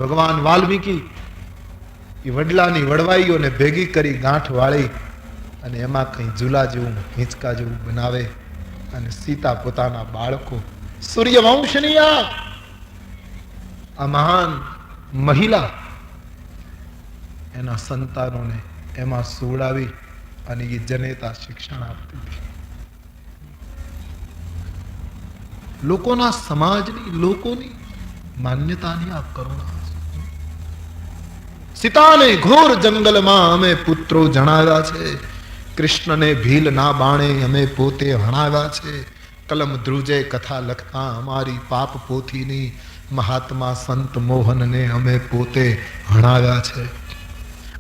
ભગવાન વાલ્મીકી એ વડલાની વડવાઈઓને ભેગી કરી ગાંઠ વાળી અને એમાં કંઈ ઝૂલા જેવું હિંચકા જેવું બનાવે અને સીતા પોતાના બાળકો સૂર્યવંશની આ મહાન મહિલા એના સંતાનોને એમાં સુવડાવી અને એ જનેતા શિક્ષણ આપતી હતી. લોકોના સમાજની લોકોની માન્યતાની આ કરુણા. સીતાને ઘોર જંગલમાં અમે પુત્રો જણાવ્યા છે, કૃષ્ણને ભીલ ના બાણે અમે પોતે હણાવ્યા છે, કલમ ધ્રુજે કથા લખતા અમારી પાપ પોથીની મહાત્મા સંત મોહનને અમે પોતે હણાવ્યા છે.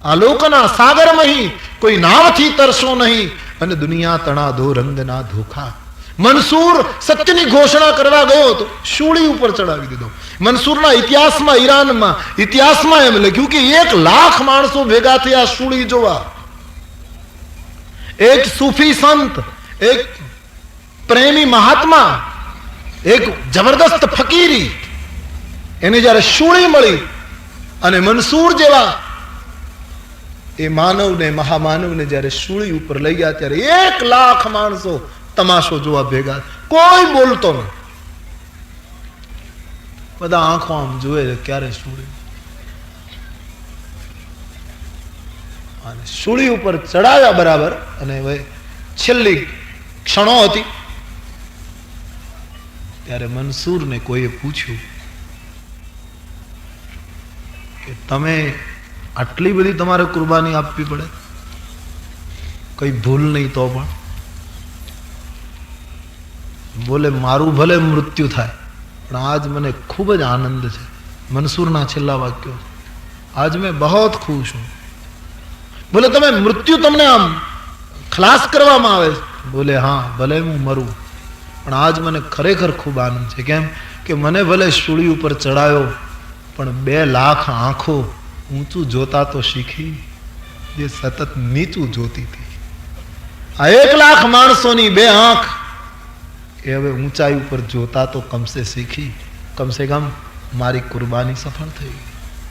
આ લોકના સાગરમાં કોઈ નાવથી તરશો નહીં અને દુનિયા તણા દો રંગના ધોખા. મંસૂર સત્યની ઘોષણા કરવા ગયો તો શૂળી ઉપર ચડાવી દીધો. મંસૂરના ઇતિહાસમાં ઈરાનમાં ઇતિહાસમાં એમ લખ્યું કે 1 લાખ માણસો ભેગા થયા શૂળી જોવા. એક સૂફી સંત, એક પ્રેમી મહાત્મા, એક જબરદસ્ત ફકીરી, એને જયારે શૂળી મળી અને મંસૂર જેવા એ માનવને મહામાનવને જયારે શૂળી ઉપર લઈ ગયા ત્યારે 1 લાખ માણસો તમાશો જોવા ભેગા. કોઈ બોલતો નહીં, બધા આંખો આમ જોવે ક્યારે શૂળી. અને શૂળી ઉપર ચડાવ્યા બરાબર અને હવે છેલ્લી ક્ષણો હતી ત્યારે મંસૂરને કોઈએ પૂછ્યું કે તમે આટલી બધી તમારે કુરબાની આપવી પડે, કઈ ભૂલ નહીં તો પણ? બોલે મારું ભલે મૃત્યુ થાય પણ આજ મને ખૂબ જ આનંદ છે. મંસૂરના છેલ્લા વાક્યો, આજ મેં બહોત ખુશ હું. બોલે તમે મૃત્યુ તમને આમ ખલાસ કરવામાં આવે? બોલે હા, ભલે હું મરું પણ આજ મને ખરેખર ખૂબ આનંદ છે. કેમ કે મને ભલે શૂળી ઉપર ચડાયો પણ 2 લાખ આંખો ઊંચું જોતા તો શીખી જે સતત નીચું જોતી હતી. આ 1 લાખ માણસોની 2 આંખ એ હવે ઊંચાઈ ઉપર જોતા તો કમસે શીખી. કમસે કમ મારી કુરબાની સફળ થઈ.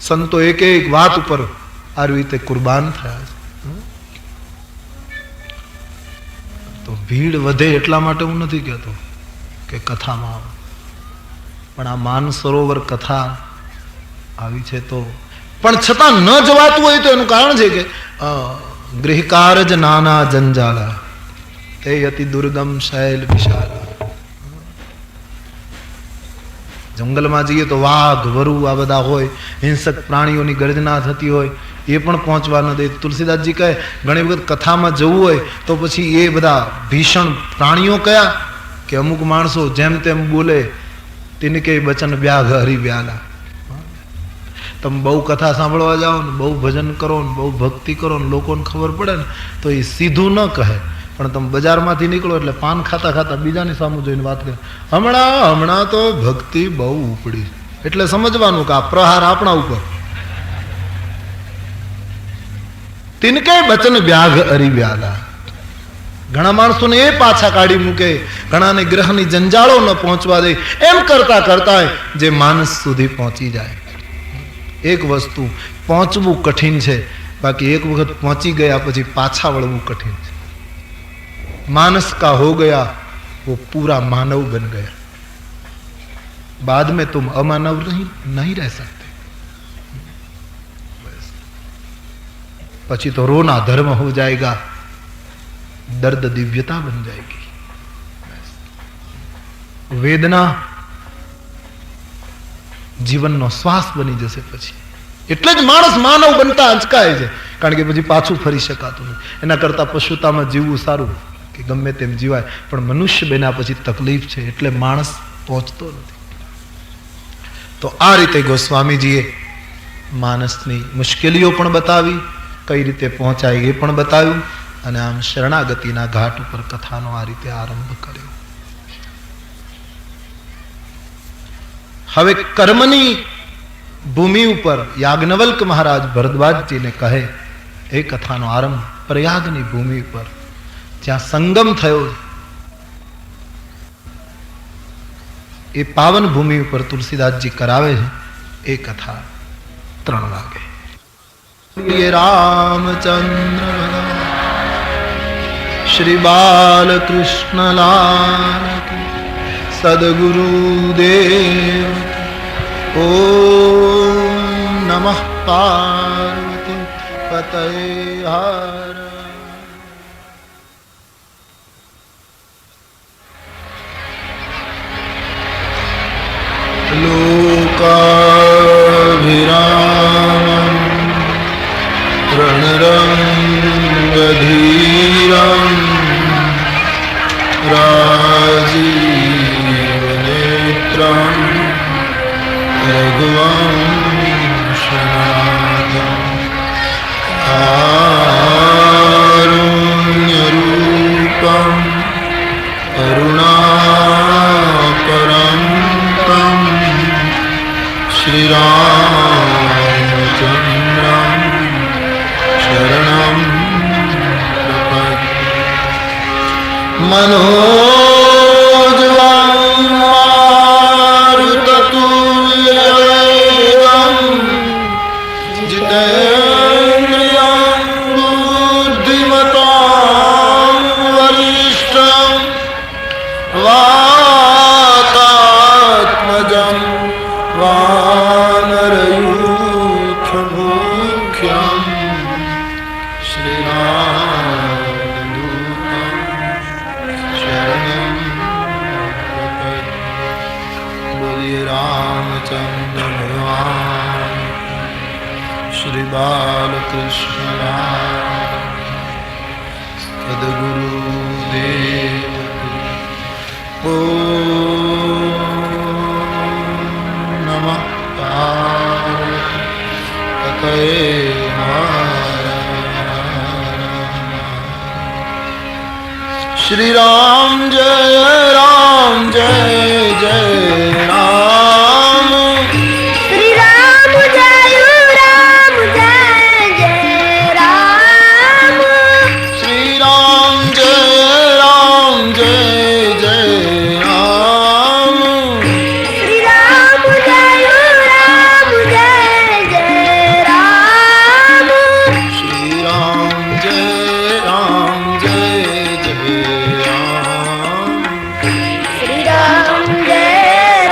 સંતો એક એક વાત ઉપર આ રીતે કુરબાન થયા છે. તો ભીડ વધે એટલા માટે હું નથી કહેતો કે કથામાં આવે, પણ આ માનસરોવર કથા આવી છે તો પણ છતાં ન જવાતું હોય તો એનું કારણ છે કે ગૃહકારજ નાના જંજાલા તે અતિ દુર્ગમ શૈલ વિશાલા. જંગલમાં જઈએ તો વાઘ વરુ આ બધા હોય, હિંસક પ્રાણીઓની ગર્જના થતી હોય, એ પણ પહોંચવા ન દે. તુલસીદાસજી કહે ઘણી વખત કથામાં જવું હોય તો પછી એ બધા ભીષણ પ્રાણીઓ કયા કે અમુક માણસો જેમ તેમ બોલે, તિનકે બચન વ્યાઘ હરી વ્યાલા. તમે બહુ કથા સાંભળવા જાઓ ને બહુ ભજન કરો ને બહુ ભક્તિ કરો ને લોકોને ખબર પડે ને તો એ સીધું ન કહે, પણ તમે બજારમાંથી નીકળો એટલે પાન ખાતા ખાતા બીજાની સામું જોઈને વાત કરે હમણાં તો ભક્તિ બહુ ઉપડી, એટલે સમજવાનું કે આ પ્રહાર આપણા ઉપર. તિનકે બચન વ્યાઘ હરી વ્યાલા. ઘણા માણસોને એ પાછા કાઢી મૂકે, ઘણાને ગ્રહની જંજાળો ન પહોંચવા દે. એમ કરતા કરતા જે માનસ સુધી પહોંચી જાય. એક વસ્તુ પહોંચવું કઠિન છે, બાકી એક વખત પહોંચી ગયા પછી પાછા વળવું કઠિન છે. मानस का हो गया वो पूरा मानव बन गया, बाद में तुम अमानव नहीं रह सकते. પછી तो रोना धर्म हो जाएगा, दर्द दिव्यता बन जाएगी. वेदना જીવનનો શ્વાસ બની જશે. પછી એટલે જ માણસ માનવ બનતા અચકાય છે, કારણ કે પછી પાછું ફરી શકાતું નથી. એના કરતા પશુતામાં જીવવું સારું કે ગમે તેમ જીવાય, પણ મનુષ્ય બન્યા પછી તકલીફ છે એટલે માણસ પહોંચતો નથી. તો આ રીતે ગોસ્વામીજીએ માણસની મુશ્કેલીઓ પણ બતાવી, કઈ રીતે પહોંચાય એ પણ બતાવ્યું, અને આમ શરણાગતિના ઘાટ ઉપર કથાનો આ રીતે આરંભ કર્યો. હવે કર્મની ભૂમિ ઉપર યાજ્ઞવલ્ક મહારાજ ભરદ્વાજજીને કહે એ કથાનો આરંભ પ્રયાગની ભૂમિ ઉપર જ્યાં સંગમ થયો એ પાવન ભૂમિ ઉપર તુલસીદાસજી કરાવે છે એ કથા. 3 વાગે. ये रामचंद्र श्री बालकृष्ण लाल की सद्गुरुदेव ओम नमः पार्वती पतये हर. लोकाभिरामं रणरङ्गधीरं राजीवनेत्रं रघुवंशनाथं कारुण्यरूपं करुणाकरं तं श्रीरामचन्द्रं शरणं प्रपद्ये. मनोजवं मारुततुल्यवेगं जितेन्द्रियं बुद्धिमतां वरिष्ठं वातात्मजं वानरयूथमुख्यं श्रीरामदूतं शरणं प्रपद्ये. बोलिए रामचंद्र भगवान श्री बालकृष्ण सद्गुरुदेव नमः पार्वती पतये हर. श्री राम जय जय राम. श्री राम जय राम. श्री राम जय राम. श्री राम जय राम. श्री राम जय राम. श्री राम जय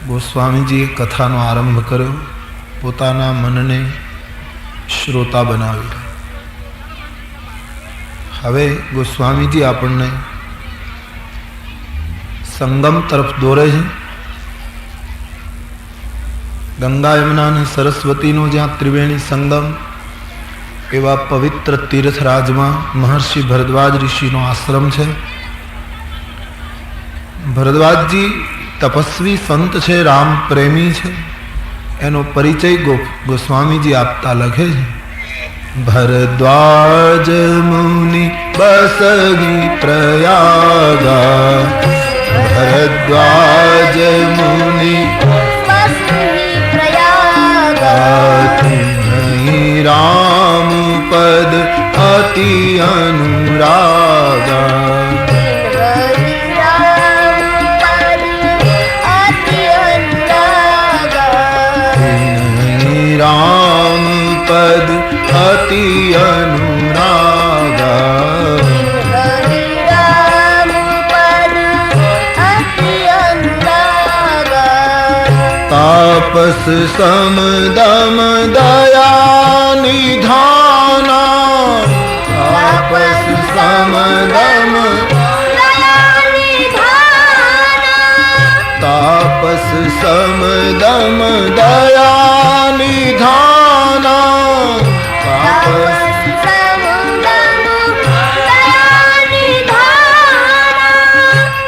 ગોસ્વામીજીએ કથાનો આરંભ કર્યો, પોતાના મનને શ્રોતા બનાવી. હવે ગોસ્વામીજી આપણને સંગમ તરફ દોરે છે. ગંગા યમુના અને સરસ્વતીનો જ્યાં ત્રિવેણી સંગમ, એવા પવિત્ર તીર્થરાજમાં મહર્ષિ ભરદ્વાજ ઋષિનો આશ્રમ છે. ભરદ્વાજજી તપસ્વી સંત છે, રામ પ્રેમી છે. એનો પરિચય ગોસ્વામીજી આપતા લખે છે, ભરદ્વાજ મુનિ બસગી પ્રયાગા, ભરદ્વાજ મુનિ બસગી પ્રયાગા, તુમ્હી રામ પદ અતિ અનુરાગા, राम पद अति अनुरागा, राम पद अति अनुरागा, तापस समदम दया निधाना, तापस समदम दया निधाना, तापस समदम दया निधाना, तापस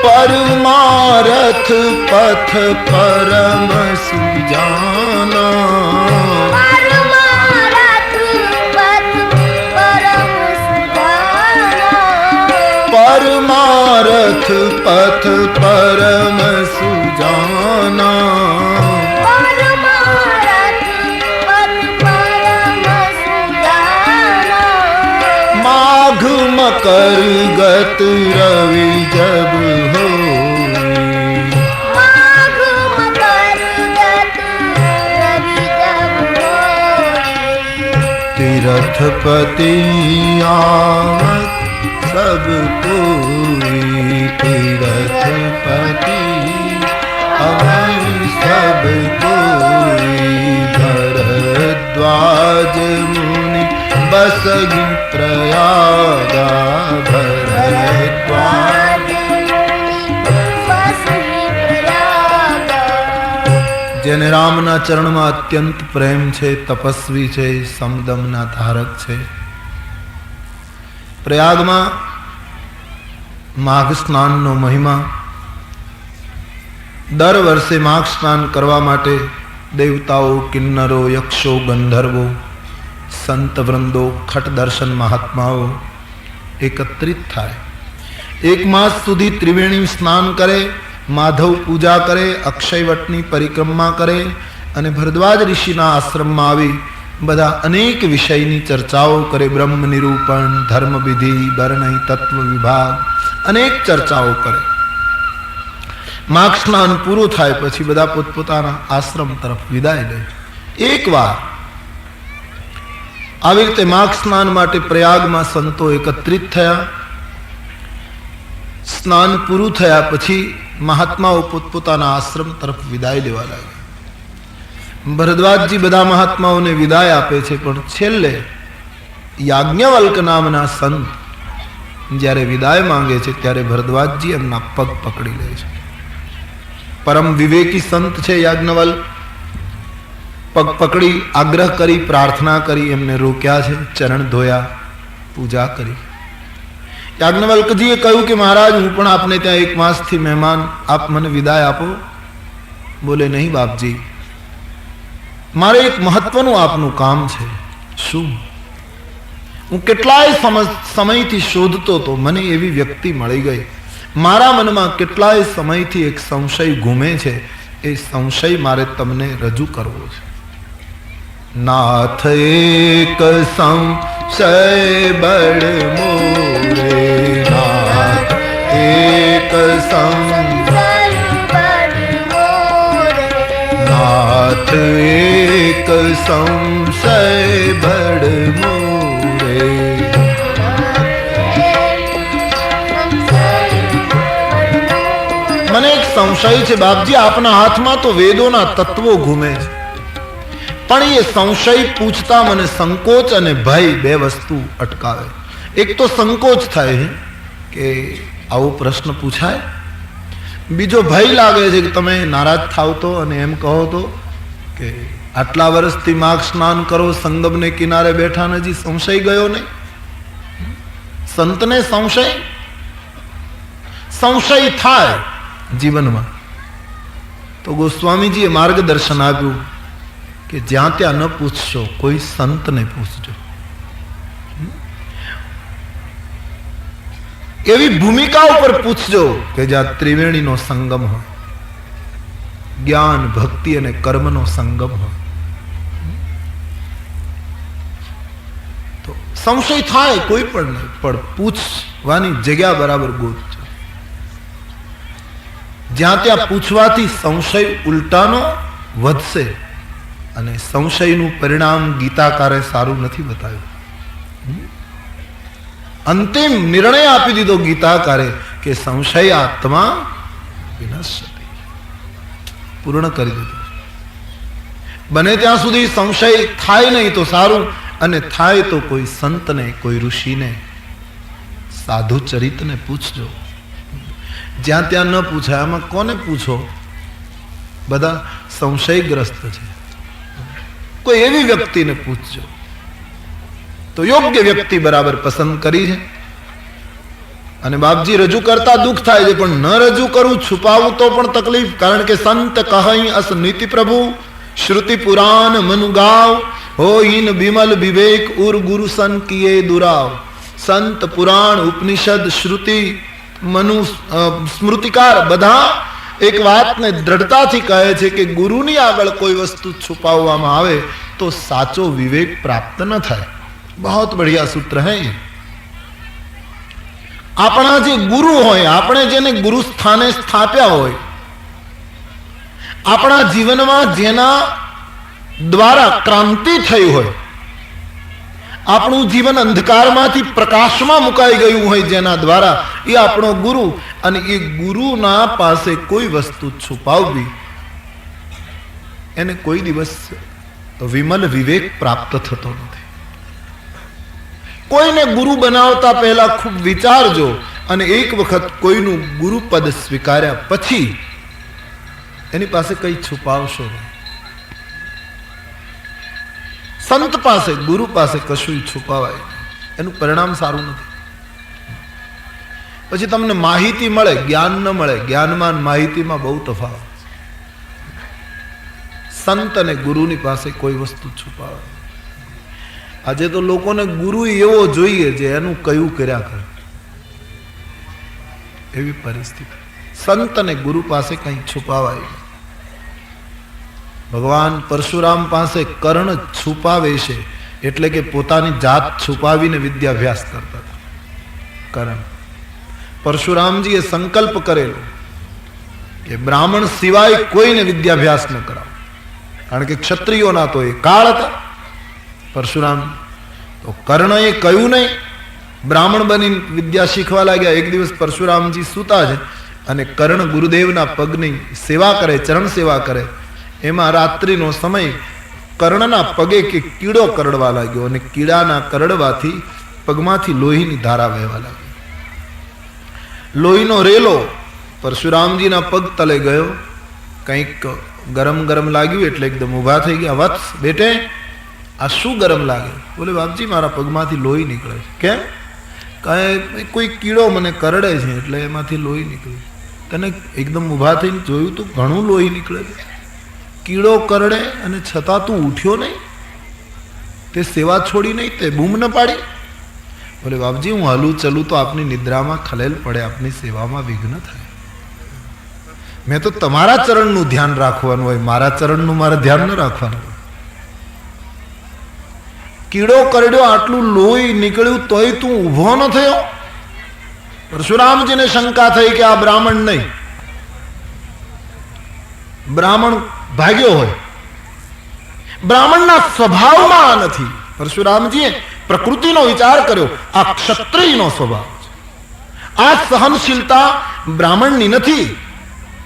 परमारथ पथ परम सुजाना, परमारथ पथ परम सुजाना, परमारथ पथ परम सुजाना, परमारथ पथ परम सुजाना, माघ मकर गत रवि जब हो, माघ मकर गत रवि जब होए, तीर्थपति आवत सब कोई, तीर्थपति आवत सब कोई, भरद्वाज मुनि बसगी प्रयागा, भरद्वाज बसगी प्रयागा, જેને રામના ચરણમાં અત્યંત પ્રેમ છે, તપસ્વી છે, સમદમના ધારક છે. પ્રયાગમાં માઘ સ્નાનનો મહિમા. દર વર્ષે માઘ સ્નાન કરવા માટે દેવતાઓ, કિન્નરો, યક્ષો, ગંધર્વો, સંત વૃંદો, ખટ દર્શન મહાત્માઓ એકત્રિત થાય. એક માસ સુધી ત્રિવેણી સ્નાન કરે, માધવ પૂજા કરે, અક્ષયવટની પરિક્રમા કરે અને ભરદ્વાજ ઋષિના આશ્રમમાં આવી બધા અનેક વિષયની ચર્ચાઓ કરે. બ્રહ્મ નિરૂપણ, ધર્મ વિધિ, વર્ણય, તત્વ વિભાગ, અનેક ચર્ચાઓ કરે. માઘ સ્નાન પૂરું થાય પછી બધા પોતપોતાના આશ્રમ તરફ વિદાય લે. એકવાર આવી રીતે માઘ સ્નાન માટે પ્રયાગમાં સંતો એકત્રિત થયા. સ્નાન પૂરું થયા પછી મહાત્માઓ પોતપોતાના આશ્રમ તરફ વિદાય લેવા લાગ્યા. ભરદ્વાજજી બધા મહાત્માઓને વિદાય આપે છે, પણ છેલ્લે યાજ્ઞવલ્ક નામના સંત જ્યારે વિદાય માંગે છે ત્યારે ભરદ્વાજજી એમના પગ પકડી લે છે. પરમ વિવેકી સંત છે યાજ્ઞવલ્ક. પગ પકડી આગ્રહ કરી, પ્રાર્થના કરી, એમને રોક્યા છે, ચરણ ધોયા, પૂજા કરી. યાજ્ઞવલ્કજીએ કહ્યું કે મહારાજ, હું પણ આપને ત્યાં એક માસથી મહેમાન, આપ મને વિદાય આપો. બોલે, નહીં બાપજી, મારે એક મહત્વનું આપનું કામ છે. શું? હું કેટલાય સમયથી શોધતો તો મને એવી વ્યક્તિ મળી ગઈ. મારા મનમાં કેટલાય સમયથી એક સંશય ઘૂમે છે. એ સંશય મારે તમને રજૂ કરવો છે. નાથ એક સંશય બળ મોરે, નાથ એક સંશય बड़ मोरे, नाथ एक संशय बड़ मोरे, મને એક સંશય છે બાપજી, આપના હાથમાં તો વેદોના તત્વો ઘૂમે છે, પણ એ સંશય પૂછતા મને સંકોચ અને ભય બે વસ્તુ અટકાવે. એક તો સંકોચ થાય છે કે આવો પ્રશ્ન પૂછાય, બીજો ભય લાગે છે કે તમે નારાજ થાવ તો અને એમ કહો તો કે આટલા વર્ષથી માઘ સ્નાન કરો, સંગમને કિનારે બેઠા, હજી સંશય ગયો નહીં. સંતને સંશય થાય જીવનમાં તો ગોસ્વામીજીએ માર્ગદર્શન આપ્યું કે જ્યાં ત્યાં ન પૂછશો, કોઈ સંતને પૂછજો. એવી ભૂમિકા ઉપર પૂછજો કે જ્યાં ત્રિવેણીનો સંગમ હોય, જ્ઞાન, ભક્તિ અને કર્મનો સંગમ હોય. તો સંશય થાય કોઈ પણ નહીં, પણ પૂછવાની જગ્યા બરાબર ગોતજો. જ્યાં ત્યાં પૂછવાથી સંશય ઉલટાનો વધશે અને સંશયનું પરિણામ ગીતાકારે સારું નથી બતાવ્યું. અંતિમ નિર્ણય આપી દીધો ગીતાકારે કે સંશય આત્મા વિનશ્યતિ. પૂર્ણ કરી દીધું. બને ત્યાં સુધી સંશય થાય નહીં તો સારું, અને થાય તો કોઈ સંતને, કોઈ ઋષિને, સાધુ ચરિતને પૂછજો. જ્યાં ત્યાં ન પૂછાય. આમાં કોને પૂછો? બધા સંશયગ્રસ્ત છે. કોઈ એવી વ્યક્તિને પૂછજો. તો યોગ્ય વ્યક્તિ બરાબર પસંદ કરી છે. અને બાપજી રજૂ કરતા દુઃખ થાય છે, પણ ન રજૂ કરું, છુપાવું તો પણ તકલીફ. કારણ કે સંત કહી અસ નીતિ પ્રભુ, શ્રુતિ પુરાણ મનુ ગાવ, હો ઈન બિમલ વિવેક ઉર ગુરુ સન કિએ દુરાવ. સંત, પુરાણ, ઉપનિષદ, શ્રુતિ, મનુ, સ્મૃતિકાર બધા એક વાતને દ્રઢતાથી કહે છે કે ગુરુની આગળ કોઈ વસ્તુ છુપાવવામાં આવે તો સાચો વિવેક પ્રાપ્ત ન થાય. बहुत बढ़िया सूत्र है ये. આપણા જે ગુરુ હોય, આપણે જેને ગુરુ સ્થાને સ્થાપ્યા હોય, આપણા જીવનમાં જેના દ્વારા ક્રાંતિ થઈ હોય, આપણું જીવન અંધકારમાંથી પ્રકાશમાં મુકાઈ ગયું હોય જેના દ્વારા, એ આપણો ગુરુ. અને એ ગુરુના પાસે કોઈ વસ્તુ છુપાવવી, એને કોઈ દિવસ વિમલ વિવેક પ્રાપ્ત થતો નથી. કોઈને ગુરુ બનાવતા પહેલા ખૂબ વિચારજો, અને એક વખત કોઈનું ગુરુ પદ સ્વીકાર્યા પછી એની પાસે કઈ છુપાવશો નહીં. સંત પાસે, ગુરુ પાસે કશું છુપાવાય, એનું પરિણામ સારું નથી. પછી તમને માહિતી મળે, જ્ઞાન ન મળે. જ્ઞાનમાં માહિતીમાં બહુ તફાવત. સંત અને ગુરુની પાસે કોઈ વસ્તુ છુપાવાય. આજે તો લોકોને ગુરુ એવો જોઈએ જે એનું કયું કર્યા કરે, એવી પરિસ્થિતિ. સંત અને ગુરુ પાસે કંઈ છુપાવાય. ભગવાન પરશુરામ પાસે કર્ણ છુપાવે છે, એટલે કે પોતાની જાત છુપાવીને વિદ્યાભ્યાસ કરતા હતા. કર્ણ, પરશુરામજીએ સંકલ્પ કરેલો કે બ્રાહ્મણ સિવાય કોઈને વિદ્યાભ્યાસ ન કરાવો, કારણ કે ક્ષત્રિયોના તો એ કાળ હતા. પરશુરામ તો કર્ણએ કહ્યું નહીં, બ્રાહ્મણ બની વિદ્યા શીખવા લાગ્યા. એક દિવસ પરશુરામજી સૂતા છે અને કર્ણ ગુરુદેવના પગની સેવા કરે, ચરણ સેવા કરે. એમાં રાત્રિનો સમય, કર્ણના પગે કે કીડો કરડવા લાગ્યો, અને કીડાના કરડવાથી પગમાંથી લોહીની ધારા વહેવા લાગી. લોહીનો રેલો પરશુરામજીના પગ તલે ગયો. કંઈક ગરમ ગરમ લાગ્યું એટલે એકદમ ઊભા થઈ ગયા. વત્સ, બેટે, આ શું ગરમ લાગે? બોલે, બાપજી મારા પગમાંથી લોહી નીકળે છે. કેમ? કાંઈ કોઈ કીડો મને કરડે છે એટલે એમાંથી લોહી નીકળે. તને એકદમ ઊભા થઈને જોયું તો ઘણું લોહી નીકળે છે. કીડો કરડે અને છતાં તું ઉઠ્યો નહીં, તે સેવા છોડી નહીં, તે બૂમ ન પાડી? બોલે, બાપજી હું હલું ચલું તો આપની નિદ્રામાં ખલેલ પડે, આપની સેવામાં વિઘ્ન થાય. મેં તો તમારા ચરણનું ધ્યાન રાખવાનું હોય, મારા ચરણનું મારે ધ્યાન ન રાખવાનું હોય. કીડો કરડ્યો, આટલું લોહી નીકળ્યું તોય તું ઊભો ન થયો? પરશુરામજીને શંકા થઈ કે આ બ્રાહ્મણ નહીં, બ્રાહ્મણ ભાગ્યો હોય. બ્રાહ્મણના સ્વભાવમાં નથી. પરશુરામજીએ પ્રકૃતિનો વિચાર કર્યો, આ ક્ષત્રિયનો સ્વભાવ છે. આ સહનશીલતા બ્રાહ્મણની નથી.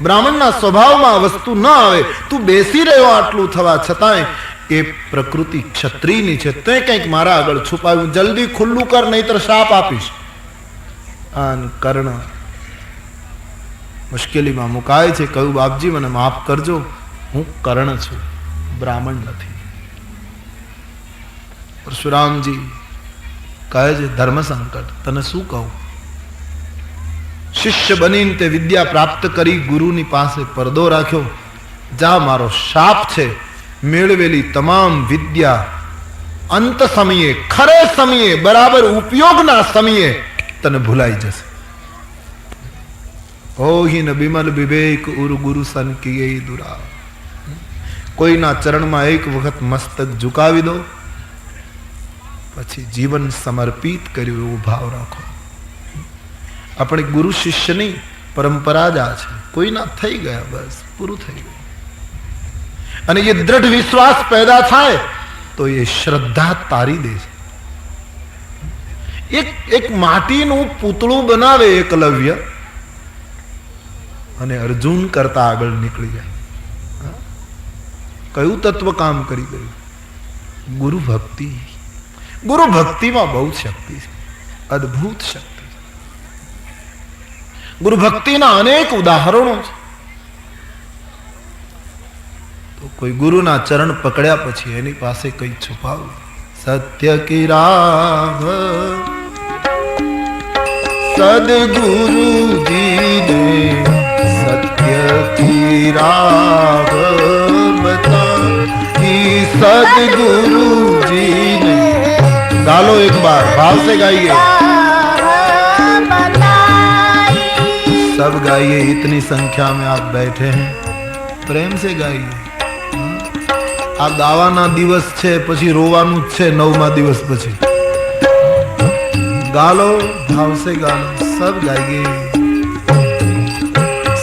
બ્રાહ્મણના સ્વભાવમાં આ વસ્તુ ન આવે. તું બેસી રહ્યો આટલું થવા છતાંય એ પ્રકૃતિ ક્ષત્રિયની છે. તે કંઈક મારા આગળ છુપાવ્યું, જલ્દી ખુલ્લું કર, નહીતર શાપ આપીશ. આન કર્ણ મુશ્કેલીમાં મુકાય છે. કહ્યું, બાપજી મને માફ કરજો, હું કર્ણ છું, બ્રાહ્મણ નથી. પરશુરામજી કહે છે, ધર્મ સંકટ, તને શું કહું? શિષ્ય બનીને તે વિદ્યા પ્રાપ્ત કરી, ગુરુની પાસે પડદો રાખ્યો. જા, મારો શાપ છે, મેળવેલી તમામ વિદ્યા અંત સમયે, ખરે સમયે, બરાબર ઉપયોગના સમયે તને ભૂલાઈ જશે. ઓહીન બિમલ વિવેક ઉર ગુરુ સન કિયે દુરા. કોઈના ચરણમાં એક વખત મસ્તક ઝુકાવી દો, પછી જીવન સમર્પિત કર્યું એવો ભાવ રાખો. આપણે ગુરુ શિષ્યની પરંપરા જ આ છે. કોઈના થઈ ગયા, બસ પૂરું થઈ ગયું. અને એ દ્રઢ વિશ્વાસ પેદા થાય તો એ શ્રદ્ધા તારી દે છે. એક માટીનું પૂતળું બનાવે એકલવ્ય, અને અર્જુન કરતા આગળ નીકળી જાય. કયું તત્વ કામ કરી ગયું? ગુરુ ભક્તિ. ગુરુ ભક્તિમાં બહુ શક્તિ છે, અદ્ભુત શક્તિ. ગુરુ ભક્તિના અનેક ઉદાહરણો છે. તો કોઈ ગુરુના ચરણ પકડ્યા પછી એની પાસે કઈ છુપાવું. સત્ય કી રાહ સદગુરુજી ને સત્ય કી રાહ બતા. સદગુરુજી ને गालो एक बार, भाव से गाइए, सब गाइए. इतनी संख्या में आप बैठे हैं, प्रेम से गाइए. આ ગાવાના દિવસ છે, પછી રોવાનું જ છે 9મા દિવસ પછી. ગાલો, ભાવ से गालो, सब गाइए.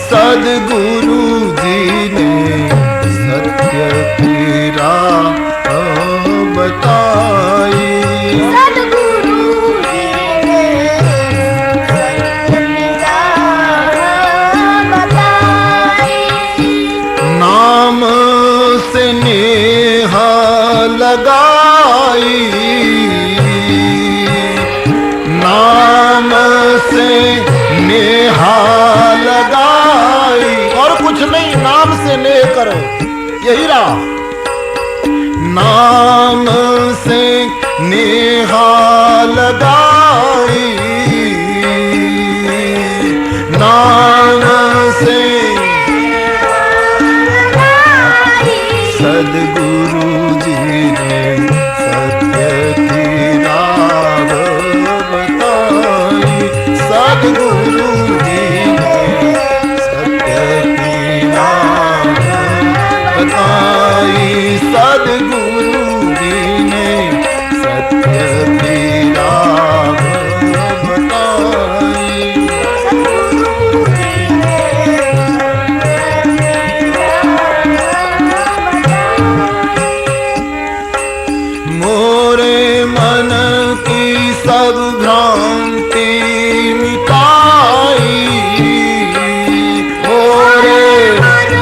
सदगुरु जी ने सत्य की राह बताई. नाम से नेहा लगाई, नाम से नेहा लगाई. और कुछ नहीं, नाम से नेह करो, यही रहा. नाम से नेहा लगाई, नाम से सदगुरु जी ने सत्य की राह बताई. सदगुरु जी ने सत्य की राह बताई. सदगुरु जी ने सत्य की राह बताई. मोरे मन की सब भ्रांति मिटाई. मोरे मन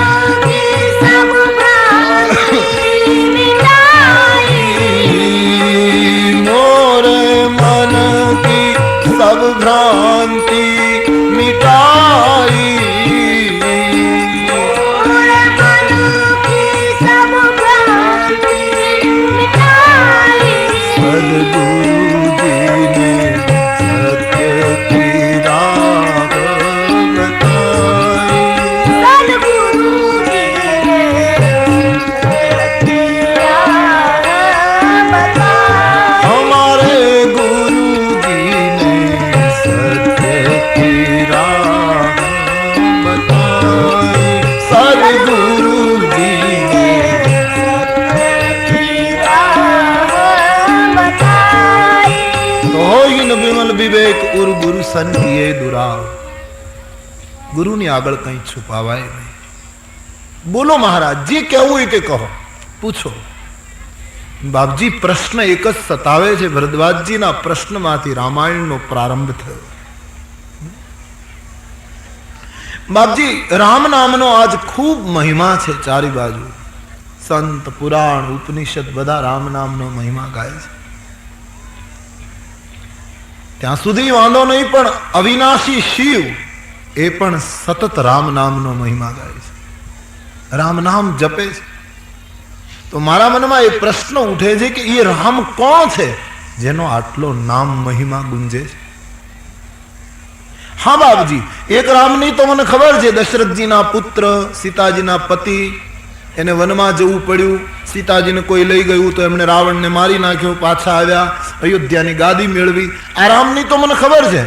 की सब भ्रांति मिटाई. मोरे मन की सब भ्रांति मिटाई. વિવેક ઉર ગુરુ સન કિયે દુરાવ. ગુરુની આગળ કંઈ છુપાવાય નહીં. બોલો મહારાજ, જે કહેવું હોય તે કહો, પૂછો. બાપજી, પ્રશ્ન એક જ સતાવે છે. ભરદ્વાજજીના પ્રશ્નમાંથી રામાયણનો પ્રારંભ થયો. બાપજી, રામ નામનો આજ ખૂબ મહિમા છે ચારી બાજુ. સંત, પુરાણ, ઉપનિષદ બધા રામ નામનો મહિમા ગાય છે. ત્યાં સુધી વાંધો નહીં, પણ અવિનાશી શિવ એ પણ સતત રામ નામનો મહિમા ગાય છે, રામ નામ જપે છે. તો મારા મનમાં એ પ્રશ્ન ઉઠે છે કે એ રામ કોણ છે જેનો આટલો નામ મહિમા ગુંજે છે? હા બાપજી, એક રામની તો મને ખબર છે, દશરથજીના પુત્ર, સીતાજીના પતિ. એને વનમાં જવું પડ્યું, સીતાજીને કોઈ લઈ ગયું તો એમણે રાવણને મારી નાખ્યો, પાછા આવ્યા, અયોધ્યાની ગાદી મેળવી. આ રામની તો મને ખબર છે.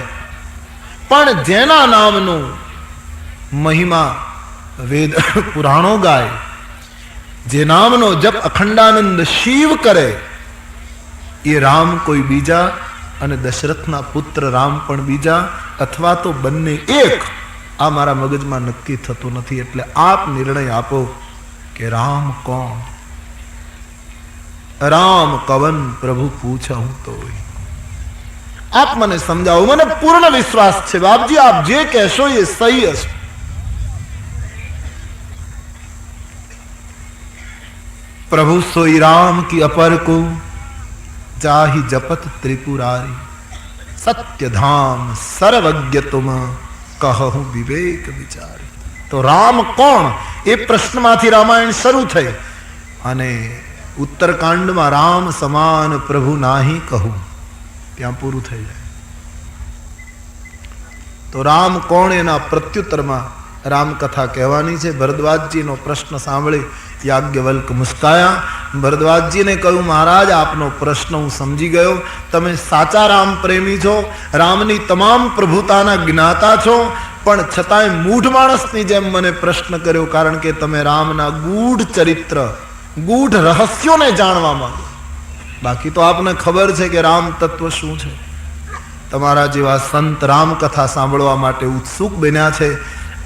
પણ જેના નામનો મહિમા વેદ પુરાણો ગાય, જે નામનો જપ અખંડાનંદ શિવ કરે, એ રામ કોઈ બીજા અને દશરથના પુત્ર રામ પણ બીજા, અથવા તો બંને એક, આ મારા મગજમાં નક્કી થતું નથી. એટલે આપ નિર્ણય આપો કે રામ કોણ? રામ કવન પ્રભુ પૂછું તો આપ મને સમજાવો. મને પૂર્ણ વિશ્વાસ છે બાપજી, આપ જે કહેશો એ સહી હશે. प्रभु सोई राम की अपर को जाहि जपत त्रिपुरारी, सत्य धाम सर्वज्ञ तुम कहूं विवेक विचारी. तो राम कोण ए प्रश्न माथी रामायण शरू थई अने उत्तरकांड में राम समान प्रभु नाही कहूं त्यां पूरुं थई जाय. तो राम कोण एना प्रत्युत्तर में राम कथा कहवानी छे. भरद्वाजजी नो प्रश्न सांभळी याज्ञवल्क मुस्काया. भरद्वाजजी ने कहूं, महाराज आपनो प्रश्न हूँ समझी गयो. तमे साचा राम प्रेमी छो, रामनी तमाम प्रभुताना ज्ञाता छो, पण छतांय मूढ़ माणसनी जेम मने प्रश्न कर्यो, कारण के तमे रामना गूढ़ चरित्र, गूढ़ रहस्यों ने जाणवा मांगो. बाकी तो आपने खबर छे के राम तत्व शुं छे. तमारा जेवा संत राम कथा सांभळवा माटे उत्सुक बन्या छे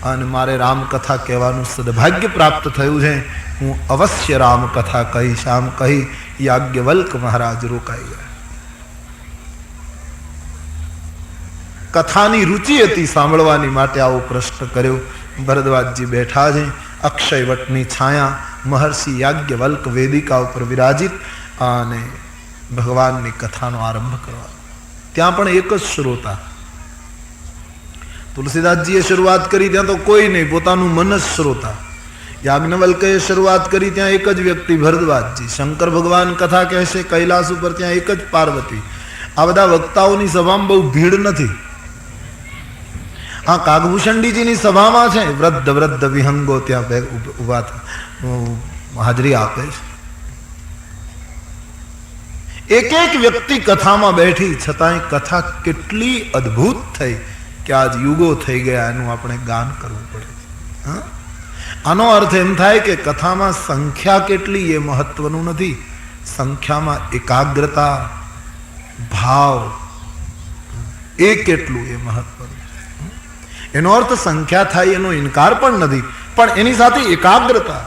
અને મારે રામ કથા કહેવાનું સદભાગ્ય પ્રાપ્ત થયું છે. હું અવશ્ય રામ કથા કહીશ. આમ કહી યાજ્ઞવલ્ક મહારાજ રોકાઈ ગયા. કથાની રુચિ હતી સાંભળવાની, માટે આવો પ્રશ્ન કર્યો. ભરદ્વાજજી બેઠા છે, અક્ષય વટની છાયા, મહર્ષિ યાજ્ઞવલ્ક વેદિકા ઉપર વિરાજિત અને ભગવાનની કથાનો આરંભ કરવા. ત્યાં પણ એક જ શ્રોતા. तुलसीदासजीए शुरुआत करी त्या तो कोई नहीं, पोतानु मन ज श्रोता. याज्ञवल्के शुरुआत करी त्या एक ज व्यक्ति भरद्वाजजी. शंकर भगवान कथा कहेशे कैलास पर त्या एक ज पार्वती. आ बधा वक्ताओनी सभामां बहु भीड़ नथी. आ कागभूषणजीनी सभामां छे वृद्ध वृद्ध विहंगो त्या उभा हाजरी आपे छे. एक एक व्यक्ति कथामां बैठी, छतांय कथा केटली अद्भुत थई कि आज युगो थई गया एनु आपणे गान करवू पड़े. हाँ, आनो अर्थ एम थाय के कथा में संख्या केटली ये महत्वनु नथी, संख्या में एकाग्रता, भाव ए केटलू ए महत्वनु. एनो अर्थ संख्या थाय एनो इनकार पण नथी, पण एनी साथे एकाग्रता.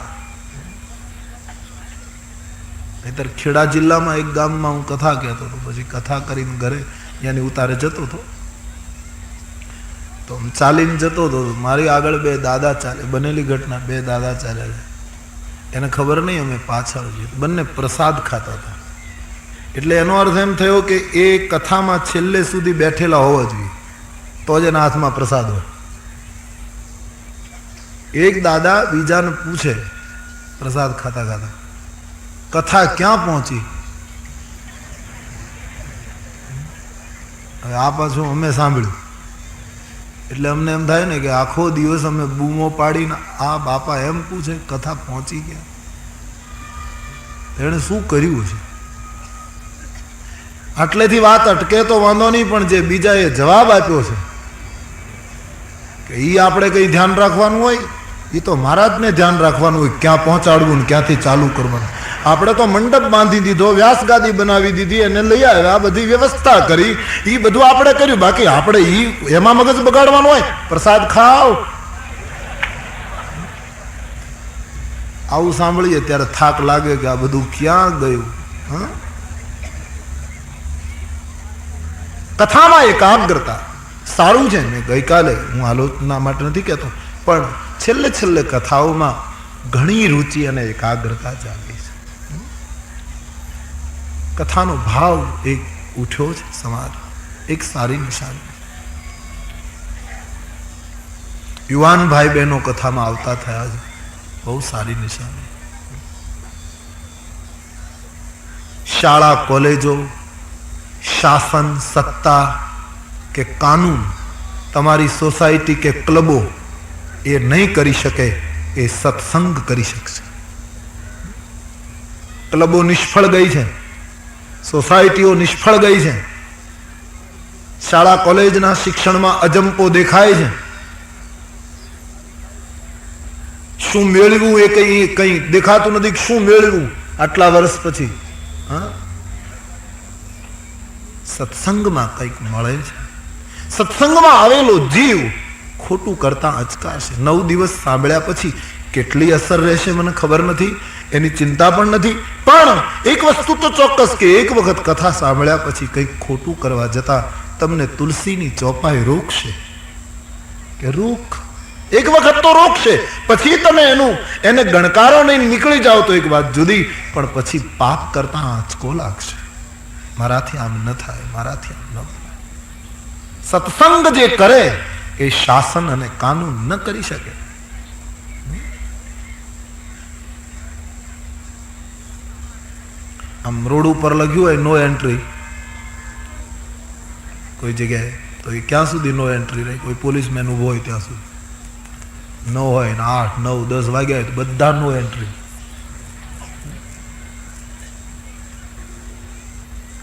नहीतर खेड़ा जिल्ला में एक गाम में हूँ कथा कहतो तो पछी कथा करीने घरे यानी उतारे जतो तो तो चालीने जतो तो मारी आगळ बे दादा चाले. बनेली घटना, बे दादा चाले, एने खबर नहीं, अमे पाछळ છીએ. બંને પ્રસાદ ખાતા હતા. એટલે એનો અર્થ એમ થયો કે એ કથામાં છેલ્લે સુધી બેઠેલા હોવા જોઈએ તો જ એના હાથમાં પ્રસાદ હોય. એક દાદા બીજાને પૂછે પ્રસાદ ખાતા ખાતા, કથા ક્યાં પહોંચી? હવે આ પાછું અમે સાંભળ્યું એટલે અમને એમ થાય ને કે આખો દિવસ અમે બૂમો પાડીને આ બાપા એમ પૂછે કથા પહોંચી ગયા, એણે શું કર્યું છે? આટલેથી વાત અટકે તો વાંધો નહીં, પણ જે બીજાએ જવાબ આપ્યો છે કે એ આપણે કઈ ધ્યાન રાખવાનું હોય, એ તો મહારાજને ધ્યાન રાખવાનું હોય ક્યાં પહોંચાડવું ને ક્યાંથી ચાલુ કરવાનું. આપણે તો મંડપ બાંધી દીધો, વ્યાસ ગાદી બનાવી દીધી, એને લઈ આવ્યા, બધી વ્યવસ્થા કરી, એ બધું આપણે કર્યું. બાકી આપણે એમાં મગજ બગાડવાનું હોય? પ્રસાદ ખાવ. આવું સાંભળીએ ત્યારે થાક લાગે કે આ બધું ક્યાં ગયું. હા, કથામાં એકાગ્રતા સારું છે. મેં ગઈકાલે, હું આલોચના માટે નથી કહેતો, પણ છેલ્લે છેલ્લે કથાઓમાં ઘણી રુચિ અને એકાગ્રતા જાગી છે. કથાનો ભાવ એક ઉઠ્યો છે સમાજ, એક સારી નિશાની. યુવાન ભાઈ બહેનો કથામાં આવતા થયા છે, બહુ સારી નિશાની. શાળા કોલેજો, શાસન, સત્તા કે કાનૂન તમારી સોસાયટી કે ક્લબો એ નહીં કરી શકે, એ સત્સંગ કરી શકશે. ક્લબો નિષ્ફળ ગઈ છે, સોસાયટીઓ નિષ્ફળ ગઈ છે, શાળા કોલેજના શિક્ષણમાં અજંપો દેખાય છે. શું મેળવ્યું એ કઈ દેખાતું નથી. શું મેળવ્યું આટલા વર્ષ પછી? સત્સંગમાં કંઈક મળે છે. સત્સંગમાં આવેલો જીવ ખોટું કરતા અચકાશે. 9 દિવસ સાંભળ્યા પછી કેટલી અસર રહેશે મને ખબર નથી, એની ચિંતા પણ નથી. પણ એક વસ્તુ તો ચોક્કસ કે એક વખત કથા સાંભળ્યા પછી કંઈક ખોટું કરવા જતા તમને તુલસીની ચોપાઈ રોકશે કે રોક. એક વખત તો રોકશે, પછી તમે એને ગણકારો નહીં નીકળી જાઓ તો એક વાત જુદી, પણ પછી પાપ કરતા આંચકો લાગશે. મારાથી આમ ન થાય, મારાથી આમ ન થાય. સત્સંગ જે કરે એ શાસન અને કાનૂન ન કરી શકે. આમ રોડ ઉપર લખ્યું હોય નો એન્ટ્રી કોઈ જગ્યાએ, તો એ ક્યાં સુધી નો એન્ટ્રી રહે? કોઈ પોલીસમેન ઉભો હોય ત્યાં સુધી. ન હોય ને 8, 9, 10 વાગ્યા હોય તો બધા નો એન્ટ્રી.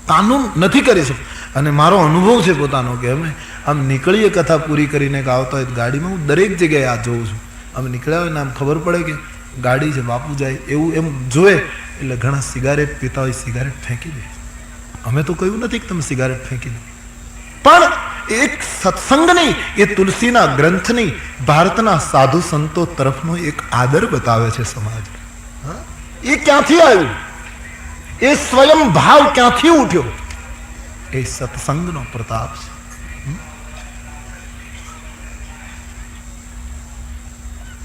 કાનૂન નથી કરી શકતું. અને મારો અનુભવ છે પોતાનો કે અમે આમ નીકળીએ કથા પૂરી કરીને કે આવતા હોય ગાડીમાં, હું દરેક જગ્યાએ આ જોઉં છું. અમે નીકળ્યા હોય ને આમ ખબર પડે કે ગાડી છે, બાપુ જાય એવું એમ જોયે એટલે ઘણા સિગારેટ પીતા હોય, સિગારેટ ફેંકી દે. અમે તો કહ્યું નથી કે તમે સિગારેટ ફેંકી દો, પણ એક સત્સંગની, એ તુલસીના ગ્રંથની, ભારતના સાધુ સંતો તરફનો એક આદર બતાવે છે સમાજ. એ ક્યાંથી આવ્યું? એ સ્વયં ભાવ ક્યાંથી ઉઠ્યો? એ સત્સંગનો પ્રતાપ છે.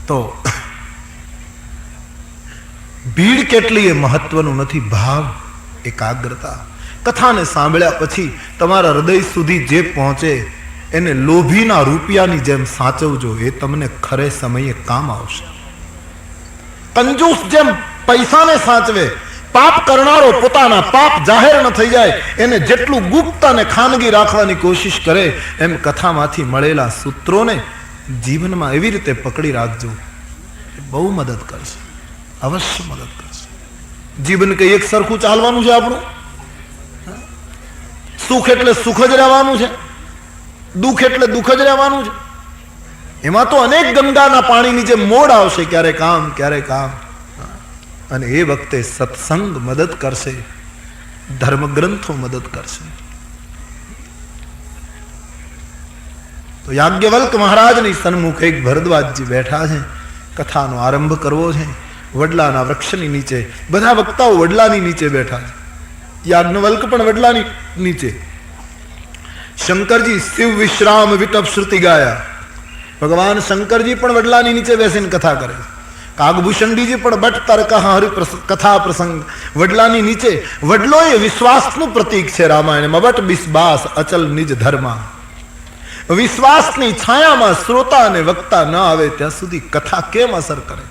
તો ભીડ કેટલી એ મહત્વનું નથી, ભાવ, એકાગ્રતા. કથાને સાંભળ્યા પછી તમારા હૃદય સુધી જે પહોંચે એને લોભીના રૂપિયાની જેમ સાચવજો, એ તમને ખરે સમયે કામ આવશે. કંજૂસ જેમ પૈસાને સાચવે, પાપ કરનારો પોતાના પાપ જાહેર ન થઈ જાય એને જેટલું ગુપ્ત અને ખાનગી રાખવાની કોશિશ કરે, એમ કથામાંથી મળેલા સૂત્રોને જીવનમાં એવી રીતે પકડી રાખજો, બહુ મદદ કરશે, અવશ્ય મદદ કરશે. જીવન કઈ એક સરખું ચાલવાનું છે આપણું? સુખ એટલે સુખ જ રહેવાનું છે, દુઃખ એટલે દુઃખ જ રહેવાનું છે. એમાં તો અનેક ગંગાના પાણીની જે મોડ આવશે, ક્યારેક આમ ક્યારેક આમ. અને એ વખતે સત્સંગ મદદ કરશે, ધર્મગ્રંથો મદદ કરશે. તો યાજ્ઞવલ્ક મહારાજની સન્મુખ એક ભરદ્વાજજી બેઠા છે, કથાનો આરંભ કરવો છે. વડલાના વૃક્ષની નીચે બધા વક્તાઓ વડલાની નીચે બેઠા છે, યાજ્ઞવલ્ક પણ વડલાની નીચે. શંકરજી શિવ વિશ્રામ વિટપ શ્રુતિ ગાયા, ભગવાન શંકરજી પણ વડલાની નીચે બેસીને કથા કરે છે. કાગભૂષણજીજી પણ બટ તર્ક હરિ કથા પ્રસંગ, વડલાની નીચે. વડલો એ વિશ્વાસનું પ્રતીક છે રામાયણમાં. બટ બિસ્બાસ અચલ નિજ ધર્મા. વિશ્વાસની છાયામાં શ્રોતા અને વક્તા ન આવે ત્યાં સુધી કથા કેમ અસર કરે?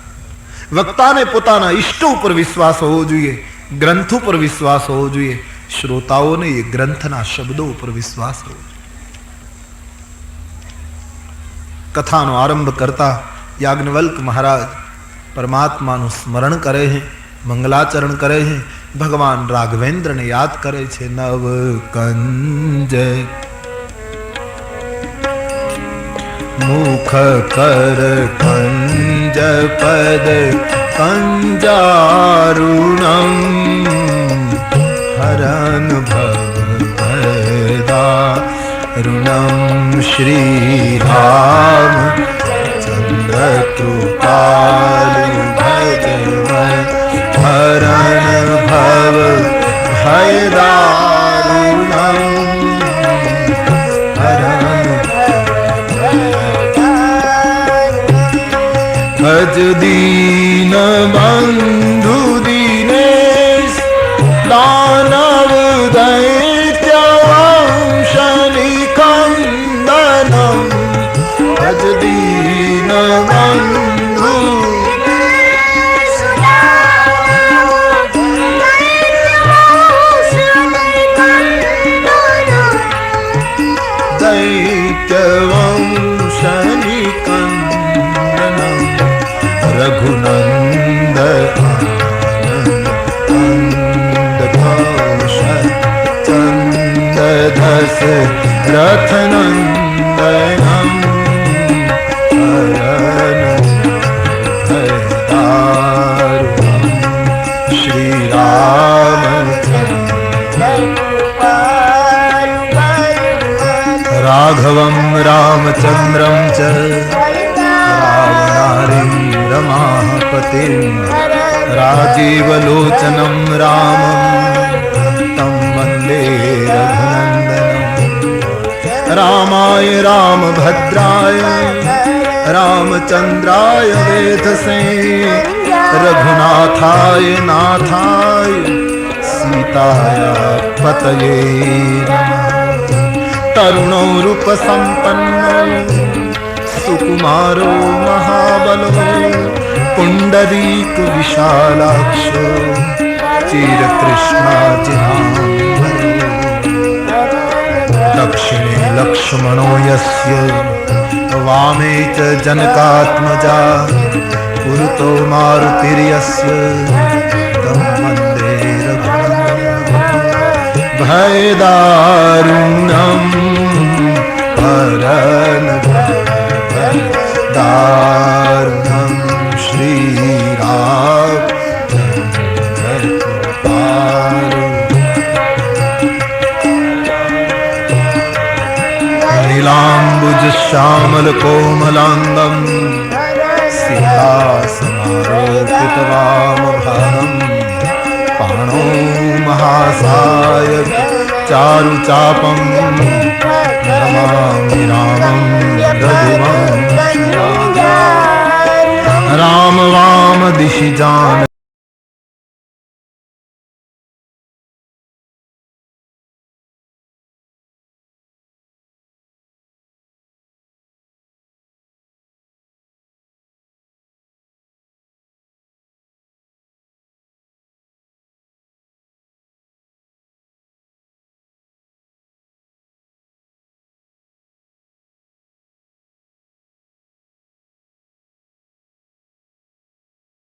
વક્તાને પોતાના ઈષ્ટ ઉપર વિશ્વાસ હોવો જોઈએ, ગ્રંથ ઉપર વિશ્વાસ હોવો જોઈએ, શ્રોતાઓને એ ગ્રંથના શબ્દો ઉપર વિશ્વાસ હોવો જોઈએ. કથાનો આરંભ કરતા યાજ્ઞવલ્ક મહારાજ પરમાત્માનું સ્મરણ કરે છે, મંગલાચરણ કરે છે, ભગવાન રાઘવેન્દ્રને યાદ કરે છે. નવ કંજ મુખ કર કંજ પદ કંજારુણમ હરન ભવદારુણમ શ્રી રામ ચંદ્ર કૃપાલુ ભજવન હરણ ભવ ભયદારુણમ હરણ दीन बंधु दीनेश दानव दैत्य वंश निकंदनम भज दीन बंधु दैत्य वंश निकंदनम रघुनंद आनंद चंद धस रथनंदनम हरन दारुणम श्री राघवं रामचंद्रं च रावणारिं रमापतिं राजीवलोचनं रामं तं वन्दे रघुनन्दनं रामाय रामभद्राय रामचंद्राय वेधसे रघुनाथाय नाथाय सीताय पतये नमः तरुणो रूप संपन्नो सुकुमारो महाबलो पुंडरीक विशालाक्षो चिरकृष्णाजिनाम्बरो दक्षिणे लक्ष्मणो यस्य वामे च जनकात्मजा पुरतो मारुतिर्यस्य तं वन्दे रघुनन्दनं भयदारुण्यं हरन दारुणं श्रीराम नीलाम्बुज श्यामल कोमलांगं सीतासमारोपितवामभागं पाणौ महासायक चारुचापं नमामि रामं रघुवंशनाथं राम वाम दिशि जान